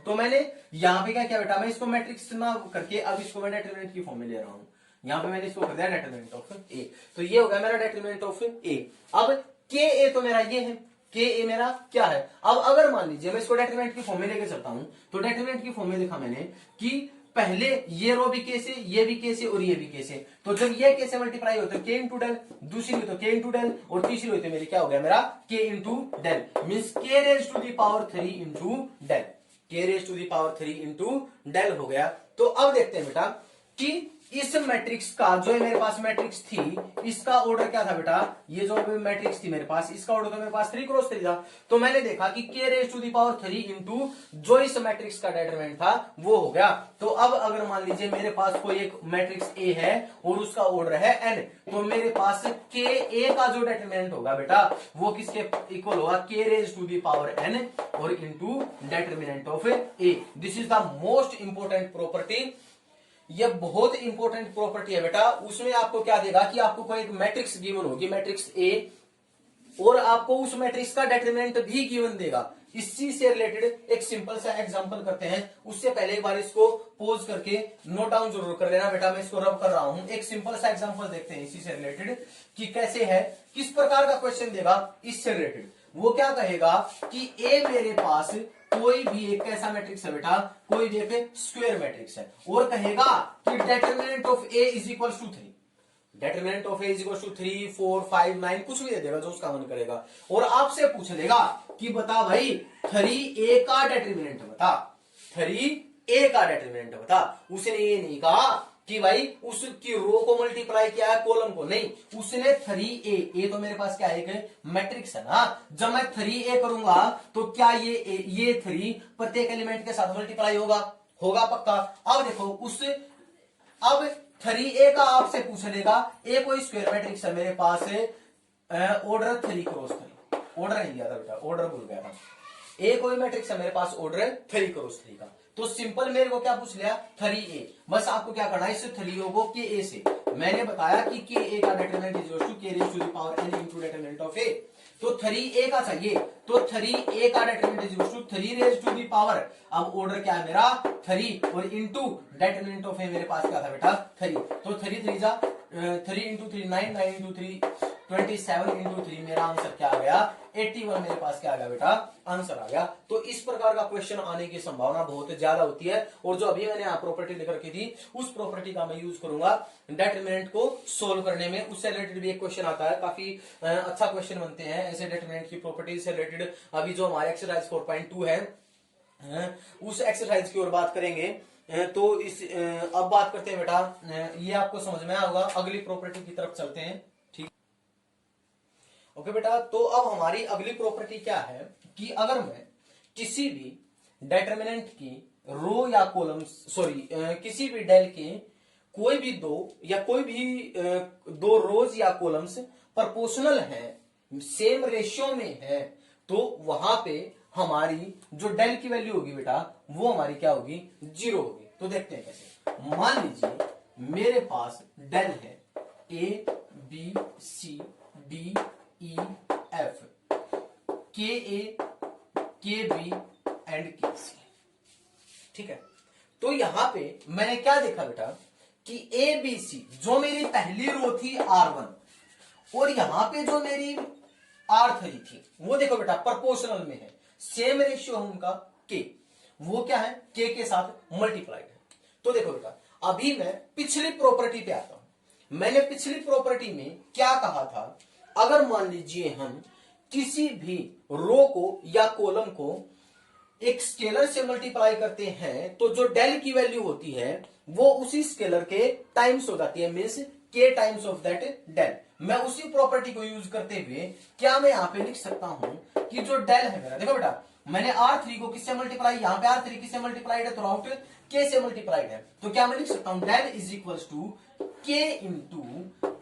तो मैंने यहां पे क्या किया बेटा, मैं इसको मैट्रिक्स ना करके अब इसको मैं डिटरमिनेंट की फॉर्म में ले रहा हूं, यहां पे मैंने इसको कर दिया डिटरमिनेंट ऑफ ए, तो ये हो गया मेरा डिटरमिनेंट ऑफ ए। अब के ए तो मेरा ये है, के ए मेरा क्या है। अब अगर मान लीजिए मैं इसको डिटरमिनेंट की फॉर्म में लेके चलता हूं, तो डिटरमिनेंट की फॉर्म में लिखा मैंने कि पहले ये रो भी के से, ये भी के से और ये भी के से, तो जब ये के से मल्टीप्लाई होते के इंटू डेल, दूसरी हुई तो के इंटू डेल, और तीसरी हुई तो मेरी क्या हो गया मेरा, k into del, means k raise to the power 3 into del, k raise to the power 3 into del हो गया। तो अब देखते हैं बेटा कि इस मैट्रिक्स का जो मेरे पास मैट्रिक्स थी, इसका ऑर्डर क्या था बेटा, ये जो मैट्रिक्स थी मेरे पास, इसका ऑर्डर तो मेरे पास 3 क्रॉस 3 था। तो मैंने देखा कि k raise to the power 3 into जो इस मैट्रिक्स का डेटरमिनेंट था वो हो गया। तो अब अगर मान लीजिए मेरे पास कोई एक मैट्रिक्स A है और उसका ऑर्डर है n, तो मेरे पास k A का जो डेटरमिनेंट होगा बेटा वो किसके इक्वल होगा, k raise to the power n और into determinant of A। This is the most important property, ये बहुत इंपॉर्टेंट प्रॉपर्टी है बेटा। उसमें आपको क्या देगा कि आपको कोई एक मैट्रिक्स गिवन होगी, मैट्रिक्स ए, और आपको उस मैट्रिक्स का डेटरमिनेंट भी गिवन देगा। इसी से रिलेटेड एक सिंपल सा एग्जांपल करते हैं। उससे पहले एक बार इसको पॉज करके नोट डाउन जरूर कर लेना बेटा, मैं इसको रब कर रहा हूं। एक सिंपल सा एग्जांपल देखते हैं इसी से रिलेटेड कि कैसे है, किस प्रकार का क्वेश्चन देगा इससे रिलेटेड। वो क्या कहेगा कि ए मेरे पास कोई भी एक कैसा मैट्रिक्स है बेटा, कोई भी एक स्क्वायर मैट्रिक्स है, और कहेगा कि determinant of A is equal to 3, determinant of A is equal to 3, 4, 5, 9 कुछ भी दे देगा जो उसका मन करेगा, और आपसे पूछ लेगा कि बता भाई 3a का डेटरमिनेंट बता, 3a का डेटरमिनेंट बता। उसने ये नहीं कहा कि भाई उसकी रो को मल्टीप्लाई किया है कॉलम को, नहीं, उसने 3a, तो मेरे पास क्या है, एक मैट्रिक्स है ना, जब मैं 3a करूंगा तो क्या ये 3 प्रत्येक एलिमेंट के साथ मल्टीप्लाई होगा, होगा पक्का। अब देखो अब 3a का आपसे पूछ लेगा, ए कोई स्क्वायर मैट्रिक्स है मेरे पास है, ऑर्डर 3 क्रॉस 3, ऑर्डर नहीं दिया था बेटा, ऑर्डर भूल गया था। ए कोई मैट्रिक्स है मेरे पास, ऑर्डर 3 क्रॉस 3 का, तो सिंपल मेरे को क्या पूछ लिया 3a। बस आपको क्या करना है, इस 3 को के ए से, मैंने बताया कि के ए का determinant is equal to k raise to the power n into determinant of A. तो 3a का चाहिए, तो 3a का determinant is equal to 3 raise to the power, अब ऑर्डर क्या है मेरा 3 और इनटू डेटरमिनेंट ऑफ ए मेरे पास क्या था बेटा 3, तो 3 3 जा 3 इंटू 3 9, 9 इंटू 3 27 इंटू 3, मेरा आंसर क्या आ गया 81, मेरे पास क्या आ गया बेटा आंसर आ गया। तो इस प्रकार का क्वेश्चन आने की संभावना बहुत ज्यादा होती है, और जो अभी मैंने यहाँ प्रॉपर्टी लेकर के दी उस प्रॉपर्टी का मैं यूज करूंगा डेटरमिनेंट को सोल्व करने में। उससे रिलेटेड भी एक क्वेश्चन आता है, काफी अच्छा क्वेश्चन बनते हैं ऐसे डेटरमिनेंट की प्रॉपर्टी से रिलेटेड। अभी जो हमारे एक्सरसाइज 4.2 है उस एक्सरसाइज की ओर बात करेंगे। तो इस अब बात करते हैं बेटा, ये आपको समझ में आया होगा, अगली प्रॉपर्टी की तरफ चलते हैं, ठीक। ओके बेटा, तो अब हमारी अगली प्रॉपर्टी क्या है कि अगर मैं किसी भी डेटरमिनेंट की रो या कॉलम, सॉरी किसी भी डेल के कोई भी दो या कोई भी दो रोज या कॉलम्स प्रोपोर्शनल हैं, सेम रेशियो में है, तो वहां पे हमारी जो डेल की वैल्यू होगी बेटा वो हमारी क्या होगी 0 होगी। तो देखते हैं कैसे। मान लीजिए मेरे पास डेल है A B C D E F, K A के बी एंड के सी, ठीक है। तो यहां पे मैंने क्या देखा बेटा कि ए बी सी जो मेरी पहली रो थी R1, और यहां पे जो मेरी R3 थी वो देखो बेटा प्रोपोर्शनल में है, सेम रेशियो है उनका के, वो क्या है के साथ मल्टीप्लाइड है। तो देखो बेटा अभी मैं पिछली प्रॉपर्टी पे आता हूं। मैंने पिछली प्रॉपर्टी में क्या कहा था, अगर मान लीजिए हम किसी भी रो को या कॉलम को एक स्केलर से मल्टीप्लाई करते हैं तो जो डेल की वैल्यू होती है वो उसी स्केलर के टाइम्स हो जाती है, मीन्स के टाइम्स ऑफ दैट डेल। मैं उसी प्रॉपर्टी को यूज करते हुए क्या मैं यहां पे लिख सकता हूं कि जो डेल है मेरा, देखो बेटा मैंने R3 को किससे मल्टीप्लाई, यहां पे R3 किससे मल्टीप्लाइड है, थ्रू आउट के से मल्टीप्लाइड है, तो क्या मैं लिख सकता हूं del is equal to K into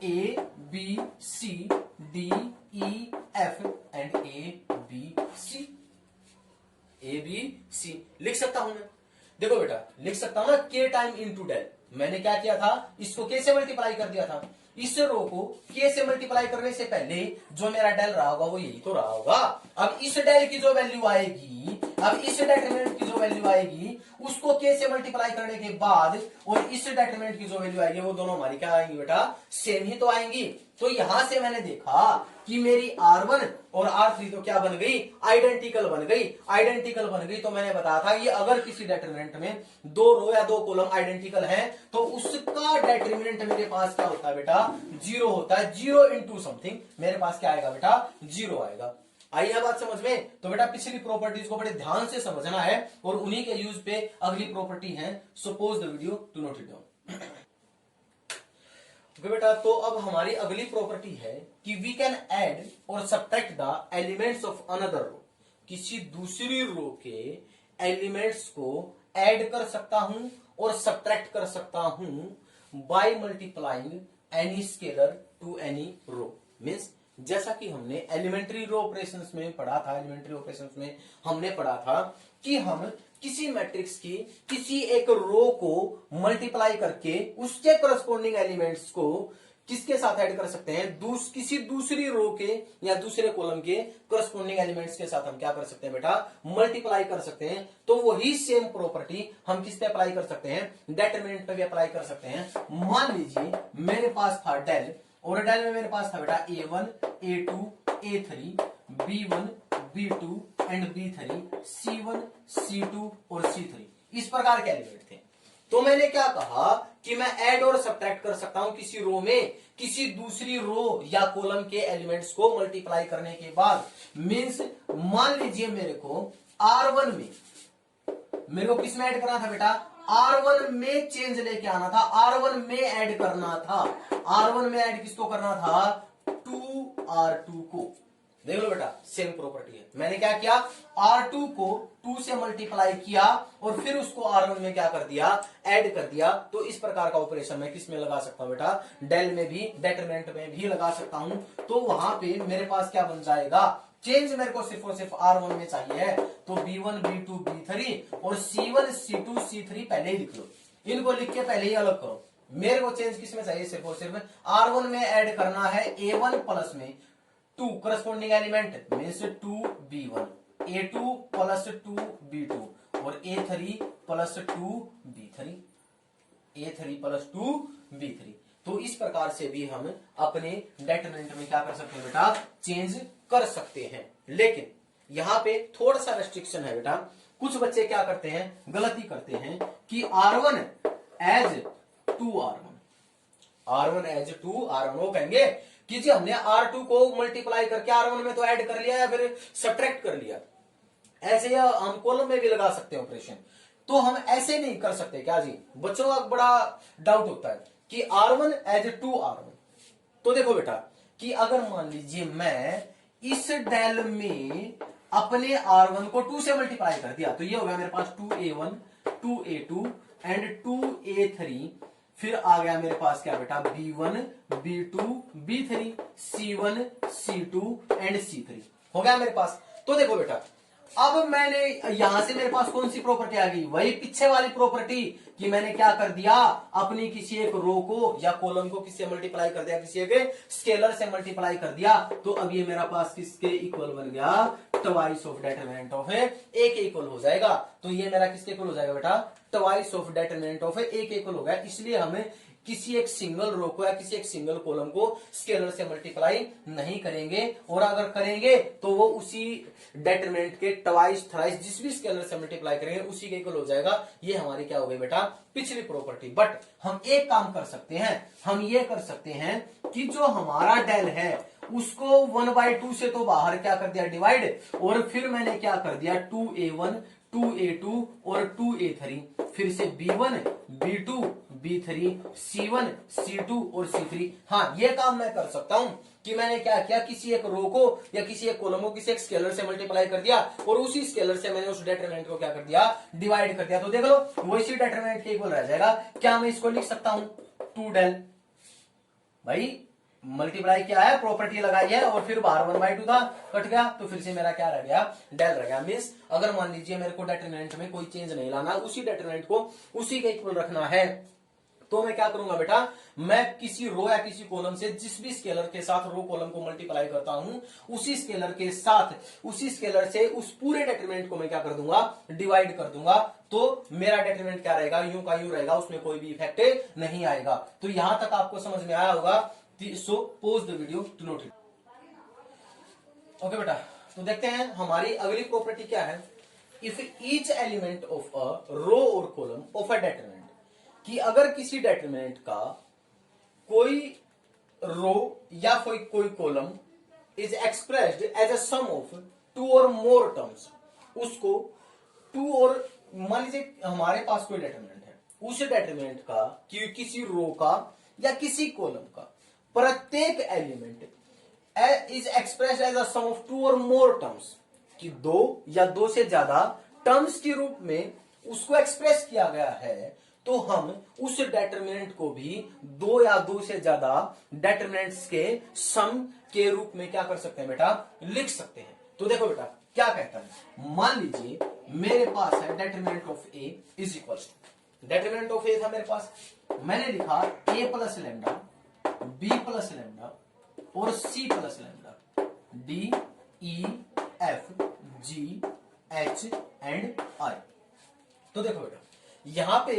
A B C D E F and A B C, A B C लिख सकता हूं मैं। देखो बेटा लिख सकता हूं ना के टाइम इनटू डेल, मैंने क्या किया था इसको के से मल्टीप्लाई कर दिया था, इस रो को के से मल्टीप्लाई करने से पहले जो मेरा डेल रहा होगा वो यही तो रहा होगा। अब इस डेल की जो वैल्यू आएगी, अब इस डेटरमिनेंट की जो वैल्यू आएगी उसको के से मल्टीप्लाई करने के बाद और इस डेटरमिनेंट की जो वैल्यू आएगी वो दोनों हमारी क्या आएंगी बेटा सेम ही तो आएंगी। तो यहां से मैंने देखा कि मेरी R1 और R3 तो क्या बन गई आइडेंटिकल बन गई, आइडेंटिकल बन गई। तो मैंने बताया था कि अगर किसी डेटरमिनेंट में दो रो या दो कॉलम आइडेंटिकल है तो उसका डेटरमिनेंट मेरे पास क्या होता है बेटा 0 होता है, 0 इंटू समथिंग मेरे पास क्या आएगा बेटा 0 आएगा। आई है बात समझ में। तो बेटा पिछली प्रॉपर्टीज को बड़े ध्यान से समझना है और उन्हीं के यूज पे अगली प्रॉपर्टी है। So pause the video, do note it down. Okay बेटा, तो अब हमारी अगली प्रॉपर्टी है कि वी कैन ऐड और subtract the elements of another row. किसी दूसरी रो के एलिमेंट्स को ऐड कर सकता हूं और सब्ट्रैक्ट कर सकता हूं by multiplying any scalar to any row. Means जैसा कि हमने एलिमेंट्री रो ऑपरेशंस में पढ़ा था, एलिमेंट्री ऑपरेशंस में हमने पढ़ा था कि हम किसी मैट्रिक्स की किसी एक रो को मल्टीप्लाई करके उसके करस्पॉन्डिंग एलिमेंट्स को किसके साथ ऐड कर सकते हैं, किसी दूसरी रो के या दूसरे कॉलम के करस्पॉन्डिंग एलिमेंट्स के साथ हम क्या कर सकते हैं बेटा, मल्टीप्लाई कर सकते हैं। तो वही सेम प्रॉपर्टी हम किस पे अप्लाई कर सकते हैं, डिटरमिनेंट पे भी अप्लाई कर सकते हैं। मान लीजिए मेरे पास था डेल, और डेल में मेरे पास था बेटा A1, A2, A3, B1, B2 and B3, C1, C2 और C3, इस प्रकार के एलिमेंट थे। तो मैंने क्या कहा कि मैं ऐड और सब्ट्रैक्ट कर सकता हूं किसी रो में किसी दूसरी रो या कॉलम के एलिमेंट्स को मल्टीप्लाई करने के बाद। मींस मान लीजिए मेरे को R1 में, मेरे को किस में ऐड करना था बेटा, R1 में चेंज लेके आना था, R1 में ऐड करना था। R1 में ऐड किसको करना था, 2R2 को। देख लो बेटा, सेम प्रॉपर्टी है। मैंने क्या किया, R2 को 2 से मल्टीप्लाई किया और फिर उसको R1 में क्या कर दिया, ऐड कर दिया। तो इस प्रकार का ऑपरेशन मैं किस में लगा सकता हूं बेटा, डेल में भी, डिटरमिनेंट में भी लगा सकता हूं। तो वहां पे मेरे पास क्या बन जाएगा, चेंज मेरे को सिर्फ और सिर्फ R1 में चाहिए है, तो B1, B2, B3 और C1, C2, C3 पहले ही लिख लो। इनको लिख के पहले ही अलग करो। मेरे को चेंज किस में चाहिए, सिर्फ और सिर्फ R1 में ऐड करना है A1 प्लस में 2 corresponding element means 2B1, A2 plus 2B2 और A3 plus 2B3, A3 plus 2B3। तो इस प्रकार से भी हम अपने डिटरमिनेंट में क्या कर सकते हैं बेटा, चेंज कर सकते हैं। लेकिन यहां पे थोड़ा सा रेस्ट्रिक्शन है बेटा। कुछ बच्चे क्या करते हैं, गलती करते हैं कि R1 as 2R1, R1 as 2R1, वो कहेंगे कि जी हमने R2 को मल्टीप्लाई करके R1 में तो ऐड कर लिया या फिर सब्ट्रैक्ट कर लिया। ऐसे हम कॉलम में भी लगा सकते हैं ऑपरेशन। तो हम ऐसे नहीं कर सकते क्या जी, बच्चों का बड़ा डाउट होता है कि R1 एज 2R1। तो देखो बेटा कि अगर मान लीजिए मैं इस डेल में अपने R1 को 2 से मल्टीप्लाई कर दिया, तो ये हो गया मेरे पास 2A1, 2A2 एंड 2A3। फिर आ गया मेरे पास क्या बेटा, B1, B2, B3, C1, C2 and C3 हो गया मेरे पास। तो देखो बेटा, अब मैंने यहां से मेरे पास कौन सी प्रॉपर्टी आ गई, वही पीछे वाली प्रॉपर्टी कि मैंने क्या कर दिया, अपनी किसी एक रो को या कॉलम को किससे मल्टीप्लाई कर दिया, किसी एक स्केलर से मल्टीप्लाई कर दिया। तो अब ये मेरा पास किसके इक्वल बन गया, ट्वाइस ऑफ डिटरमिनेंट ऑफ ए के इक्वल हो जाएगा। तो ये मेरा किसके इक्वल हो जाएगा बेटा, ट्वाइस ऑफ डिटरमिनेंट ऑफ ए के इक्वल हो गया। इसलिए हमें किसी एक सिंगल रो को या किसी एक सिंगल कॉलम को स्केलर से मल्टीप्लाई नहीं करेंगे, और अगर करेंगे तो वो उसी डिटरमिनेंट के ट्वाइस थ्राइस जिस भी स्केलर से मल्टीप्लाई करेंगे उसी के इक्वल हो जाएगा। ये हमारी क्या हो गई बेटा, पिछली प्रॉपर्टी। बट हम एक काम कर सकते हैं, हम ये कर सकते हैं कि जो हमारा डेल है उसको 1/2 से तो बाहर क्या कर दिया, डिवाइड, और फिर मैंने क्या कर दिया 2A1, 2A2 और 2A3, फिर से B1, B2, B3, C1, C2 और C3। हाँ, ये काम मैं कर सकता हूं कि मैंने क्या किया, किसी एक रो को या किसी एक कॉलम को किसी एक स्केलर से मल्टीप्लाई कर दिया और उसी स्केलर से मैंने उस डिटरमिनेंट को क्या कर दिया, डिवाइड कर दिया। तो देख लो वो इसी डिटरमिनेंट के इक्वल रह जाएगा। क्या मैं इसको लिख सकता हूं 2 डेल, भाई मल्टीप्लाई किया है, प्रॉपर्टी लगाई है और फिर बाहर 1/2 था, कट गया, तो फिर से मेरा क्या रह गया, डेल रह गया। मींस अगर मान लीजिए मेरे को डिटरमिनेंट में कोई चेंज नहीं लाना, उसी डिटरमिनेंट को उसी के इक्वल रखना है, तो मैं क्या करूंगा बेटा, मैं किसी रो या किसी कॉलम से जिस भी स्केलर के साथ रो कॉलम को मल्टीप्लाई करता हूं उसी स्केलर के साथ उसी स्केलर से उस पूरे डिटरमिनेंट को मैं क्या कर दूंगा, डिवाइड कर दूंगा। तो मेरा डिटरमिनेंट क्या रहेगा, यूं का यूं रहेगा, उसमें कोई भी इफेक्ट नहीं आएगा। तो यहां तक आपको समझ में आया होगा। So pause the video to note it. Okay बेटा, तो देखते हैं हमारी अगली प्रॉपर्टी क्या है। If each element of a row और कॉलम ऑफ अ डिटरमिनेंट, कि अगर किसी डिटरमिनेंट का कोई रो या कोई column is expressed as a sum of 2 और मोर टर्म्स, उसको 2 और, मान लीजिए हमारे पास कोई डिटरमिनेंट है, उस डिटरमिनेंट का कि किसी रो का या किसी कॉलम का प्रत्येक element is express as a sum of 2 और मोर टर्म्स, कि 2 या 2 से ज्यादा टर्म्स के रूप में उसको एक्सप्रेस किया गया है, तो हम उस डेटरमिनेंट को भी 2 या 2 से ज्यादा डेटरमिनेंट्स के सम के रूप में क्या कर सकते हैं बेटा, लिख सकते हैं। तो देखो बेटा क्या कहता है, मान लीजिए मेरे पास है determinant of A is equal to, determinant of A था मेरे पास, मैंने लिखा A plus lambda, B plus lambda और C plus lambda, D E F G H and I. तो देखो बेटा यहां पे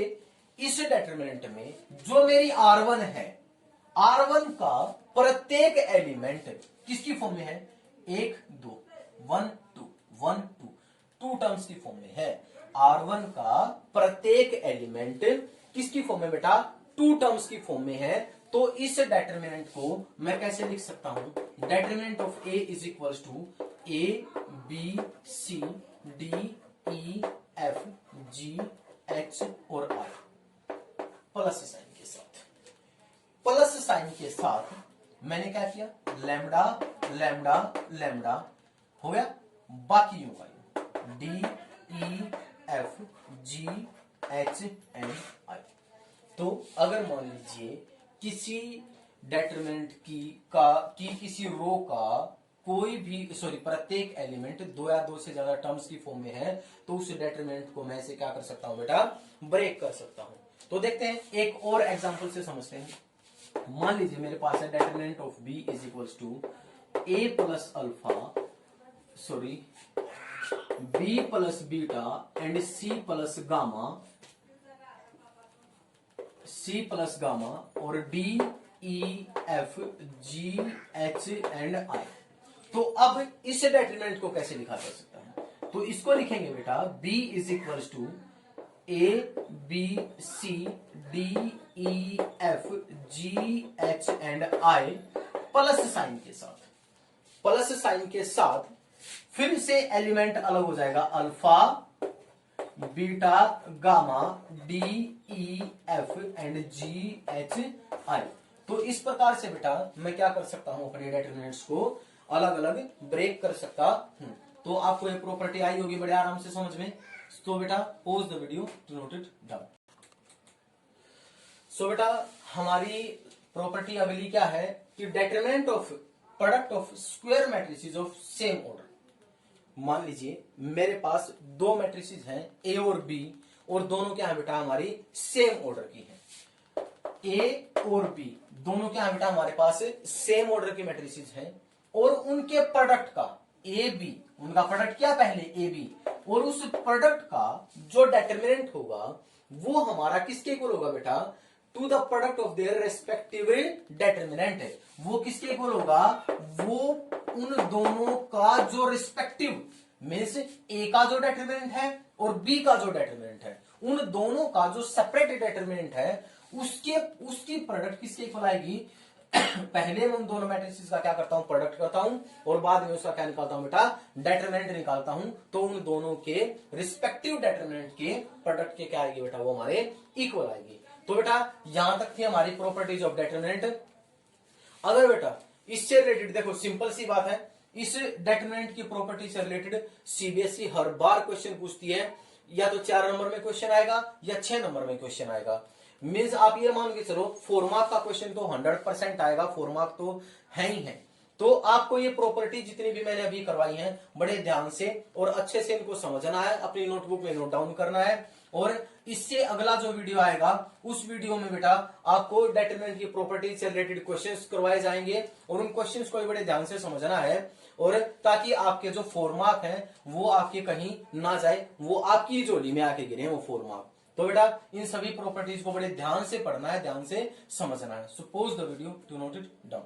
इस डेटरमिनेंट में जो मेरी R1 है, R1 का प्रत्येक एलिमेंट किसकी फॉर्म में है, 1 2 1 2 1 2 2 टर्म्स की फॉर्म में है। R1 का प्रत्येक एलिमेंट किसकी फॉर्म में बेटा, 2 टर्म्स की फॉर्म में है। तो इस डेटरमिनेंट को मैं कैसे लिख सकता हूं, determinant of A is equal to A B C D E F G H और आई, प्लस साइन के साथ, प्लस साइन के साथ मैंने क्या किया, लैम्डा लैम्डा लैम्डा हो गया, बाकी यूं का D E F G H and I. तो अगर मान लीजिए किसी डेटरमिनेंट की किसी रो का कोई भी प्रत्येक एलिमेंट 2 या 2 से ज्यादा टर्म्स की फॉर्म में है, तो उस डेटरमिनेंट को मैं से क्या कर सकता हूं बेटा, ब्रेक कर सकता हूं। तो देखते हैं एक और एग्जांपल से समझते हैं। मान लीजिए मेरे पास है determinant of B is equals to A plus alpha B plus beta and C plus gamma और D E F G H and I. तो अब इस डेटरमिनेंट को कैसे लिखा जा सकता है, तो इसको लिखेंगे बेटा b is equal to A B C D E F G H and I plus sign के साथ, प्लस साइन के साथ फिर से एलिमेंट अलग हो जाएगा, alpha beta gamma D E F and ji H I. तो इस प्रकार से बेटा मैं क्या कर सकता हूं, अपने डेटरमिनेंट्स को अलग अलग ब्रेक कर सकता हूं। तो आपको ये प्रॉपर्टी आई होगी बड़े आराम से समझ में। तो बेटा pause the video to note it down. So बेटा हमारी प्रॉपर्टी अगली क्या है कि determinant of product of square matrices of same order. मान लीजिए मेरे पास 2 मैट्रिसेस हैं ए और बी, और दोनों क्या है बेटा हमारी सेम ऑर्डर की है। ए और बी दोनों क्या है बेटा हमारे पास सेम ऑर्डर की मैट्रिसेस हैं, और उनके प्रोडक्ट का ए बी, उनका प्रोडक्ट क्या पहले ए बी, और उस प्रोडक्ट का जो डेटरमिनेंट होगा वो हमारा किसके इक्वल होगा बेटा, to the product of their respective determinant है। वो किसके इक्वल होगा, वो उन दोनों का जो रिस्पेक्टिव मीन्स ए का जो डेटरमिनेंट है और बी का जो डेटरमिनेंट है, उन दोनों का जो सेपरेट डेटरमिनेंट है उसकी प्रोडक्ट किसके इक्वल आएगी। पहले मैं उन दोनों मैट्रिसेस का क्या करता हूं, प्रोडक्ट करता हूं, और बाद में उसका क्या निकालता हूं बेटा, डेटरमिनेंट निकालता हूं। तो उन दोनों के रिस्पेक्टिव डेटरमिनेंट के प्रोडक्ट के क्या आएगी बेटा, वो हमारे इक्वल आएगी। तो बेटा यहां तक थी हमारी प्रॉपर्टीज ऑफ डेटरमिनेंट। अगर बेटा इससे रिलेटेड देखो सिंपल सी बात है, इस डेटरमिनेंट की प्रॉपर्टी से रिलेटेड सीबीएसई हर बार क्वेश्चन पूछती है, या तो 4 नंबर में क्वेश्चन आएगा या 6 नंबर में क्वेश्चन आएगा। मीन्स आप ये मान के चलो 4 मार्क का क्वेश्चन तो 100% आएगा, 4 मार्क तो है ही है। तो आपको ये प्रॉपर्टी जितनी भी मैंने अभी करवाई है बड़े ध्यान से और अच्छे से इनको समझना है, अपनी नोटबुक में नोट डाउन करना है, और इससे अगला जो वीडियो आएगा उस वीडियो में बेटा आपको डेटरमिनेंट की प्रॉपर्टी से रिलेटेड क्वेश्चंस करवाए जाएंगे, और उन क्वेश्चंस को भी बड़े ध्यान से समझना है, और ताकि आपके जो 4 मार्क हैं वो आपके कहीं ना जाए, वो आपकी झोली में आके गिरे वो 4 मार्क। तो बेटा इन सभी प्रॉपर्टीज को बड़े ध्यान से पढ़ना है, ध्यान से समझना है। So pause the video to note it down.